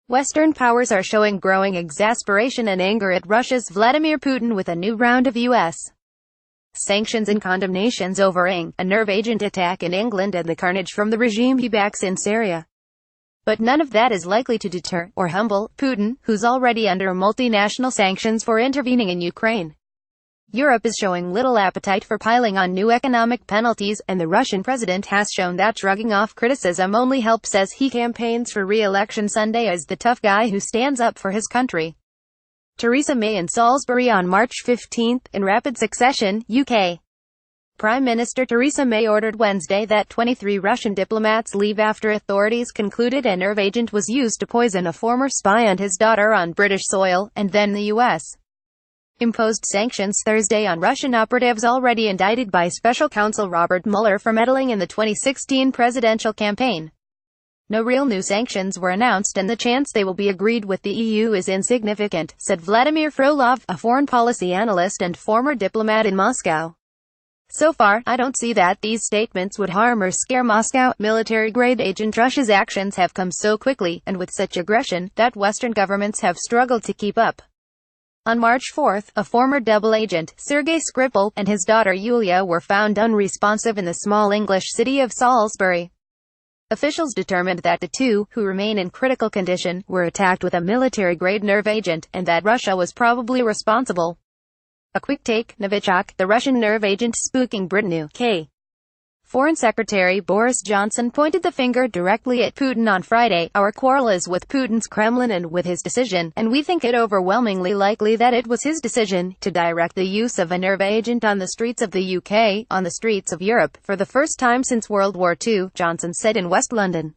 Western powers are showing growing exasperation and anger at Russia's Vladimir Putin with a new round of U.S. sanctions and condemnations over a nerve agent attack in England and the carnage from the regime he backs in Syria. But none of that is likely to deter or humble Putin, who's already under multinational sanctions for intervening in Ukraine. Europe is showing little appetite for piling on new economic penalties, and the Russian president has shown that shrugging off criticism only helps as he campaigns for re-election Sunday as the tough guy who stands up for his country. Theresa May in Salisbury on March 15, in rapid succession, UK. Prime Minister Theresa May ordered Wednesday that 23 Russian diplomats leave after authorities concluded a nerve agent was used to poison a former spy and his daughter on British soil, and then the U.S. imposed sanctions Thursday on Russian operatives already indicted by Special Counsel Robert Mueller for meddling in the 2016 presidential campaign. No real new sanctions were announced and the chance they will be agreed with the EU is insignificant, said Vladimir Frolov, a foreign policy analyst and former diplomat in Moscow. So far, I don't see that these statements would harm or scare Moscow. Military-grade agent Russia's actions have come so quickly, and with such aggression, that Western governments have struggled to keep up. On March 4, a former double agent, Sergei Skripal, and his daughter Yulia were found unresponsive in the small English city of Salisbury. Officials determined that the two, who remain in critical condition, were attacked with a military-grade nerve agent, and that Russia was probably responsible. A quick take, Novichok, the Russian nerve agent spooking Britain. UK. Foreign Secretary Boris Johnson pointed the finger directly at Putin on Friday. Our quarrel is with Putin's Kremlin and with his decision, and we think it overwhelmingly likely that it was his decision, to direct the use of a nerve agent on the streets of the UK, on the streets of Europe, for the first time since World War II, Johnson said in West London.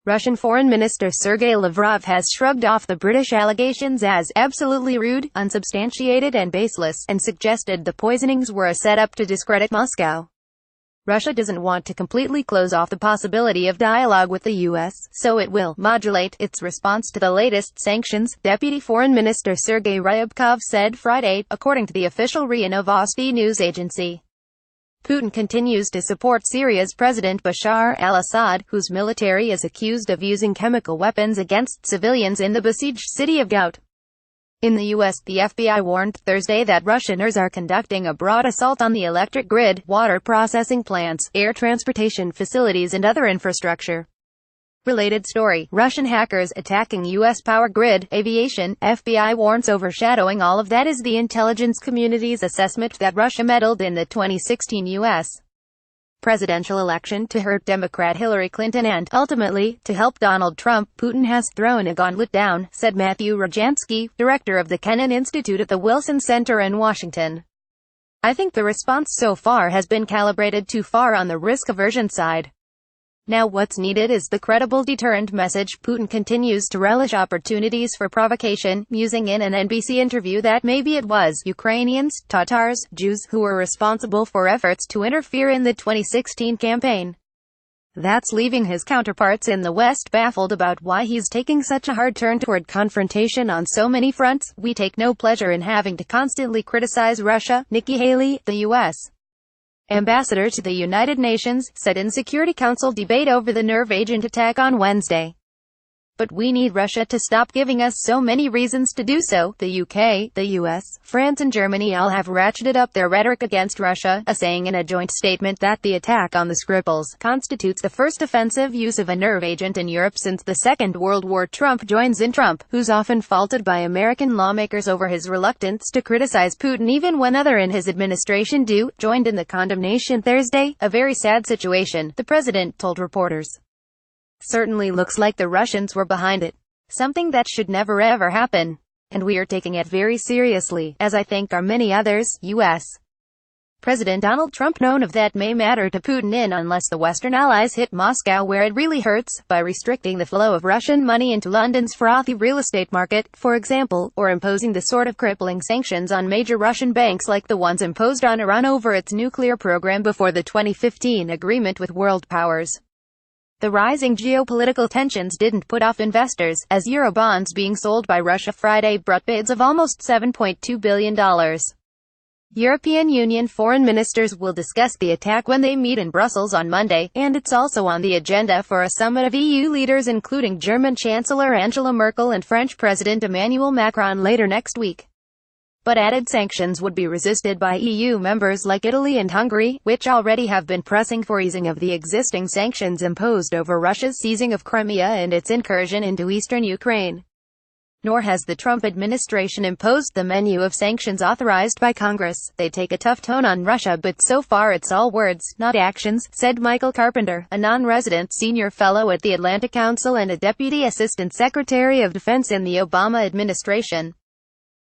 Russian Foreign Minister Sergei Lavrov has shrugged off the British allegations as absolutely rude, unsubstantiated and baseless, and suggested the poisonings were a setup to discredit Moscow. Russia doesn't want to completely close off the possibility of dialogue with the U.S., so it will modulate its response to the latest sanctions, Deputy Foreign Minister Sergei Ryabkov said Friday, according to the official RIA Novosti news agency. Putin continues to support Syria's President Bashar al-Assad, whose military is accused of using chemical weapons against civilians in the besieged city of Ghouta. In the U.S., the FBI warned Thursday that Russians are conducting a broad assault on the electric grid, water processing plants, air transportation facilities and other infrastructure. Related story, Russian hackers attacking U.S. power grid, aviation, FBI warns overshadowing all of that is the intelligence community's assessment that Russia meddled in the 2016 U.S. presidential election to hurt Democrat Hillary Clinton and, ultimately, to help Donald Trump. Putin has thrown a gauntlet down, said Matthew Rajansky, director of the Kennan Institute at the Wilson Center in Washington. I think the response so far has been calibrated too far on the risk aversion side. Now what's needed is the credible deterrent message. Putin continues to relish opportunities for provocation, musing in an NBC interview that maybe it was Ukrainians, Tatars, Jews who were responsible for efforts to interfere in the 2016 campaign. That's leaving his counterparts in the West baffled about why he's taking such a hard turn toward confrontation on so many fronts. We take no pleasure in having to constantly criticize Russia, Nikki Haley, the U.S. ambassador to the United Nations, said in Security Council debate over the nerve agent attack on Wednesday. But we need Russia to stop giving us so many reasons to do so. The UK, the US, France and Germany all have ratcheted up their rhetoric against Russia, saying in a joint statement that the attack on the Skripals constitutes the first offensive use of a nerve agent in Europe since the Second World War. Trump joins in. Trump, who's often faulted by American lawmakers over his reluctance to criticize Putin even when others in his administration do, joined in the condemnation Thursday. A very sad situation, the president told reporters. Certainly looks like the Russians were behind it. Something that should never ever happen. And we are taking it very seriously, as I think are many others. U.S. President Donald Trump known of that may matter to Putin in unless the Western allies hit Moscow where it really hurts, by restricting the flow of Russian money into London's frothy real estate market, for example, or imposing the sort of crippling sanctions on major Russian banks like the ones imposed on Iran over its nuclear program before the 2015 agreement with world powers. The rising geopolitical tensions didn't put off investors, as Eurobonds being sold by Russia Friday brought bids of almost $7.2 billion. European Union foreign ministers will discuss the attack when they meet in Brussels on Monday, and it's also on the agenda for a summit of EU leaders including German Chancellor Angela Merkel and French President Emmanuel Macron later next week. But added sanctions would be resisted by EU members like Italy and Hungary, which already have been pressing for easing of the existing sanctions imposed over Russia's seizing of Crimea and its incursion into eastern Ukraine. Nor has the Trump administration imposed the menu of sanctions authorized by Congress. They take a tough tone on Russia, but so far it's all words, not actions, said Michael Carpenter, a non-resident senior fellow at the Atlantic Council and a deputy assistant secretary of defense in the Obama administration.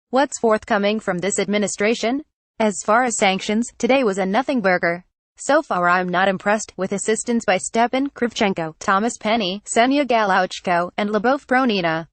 What's forthcoming from this administration? As far as sanctions, today was a nothing burger. So far I'm not impressed, with assistance by Stepan Kravchenko, Thomas Penny, Ksenia Galouchko, and Lyubov Pronina.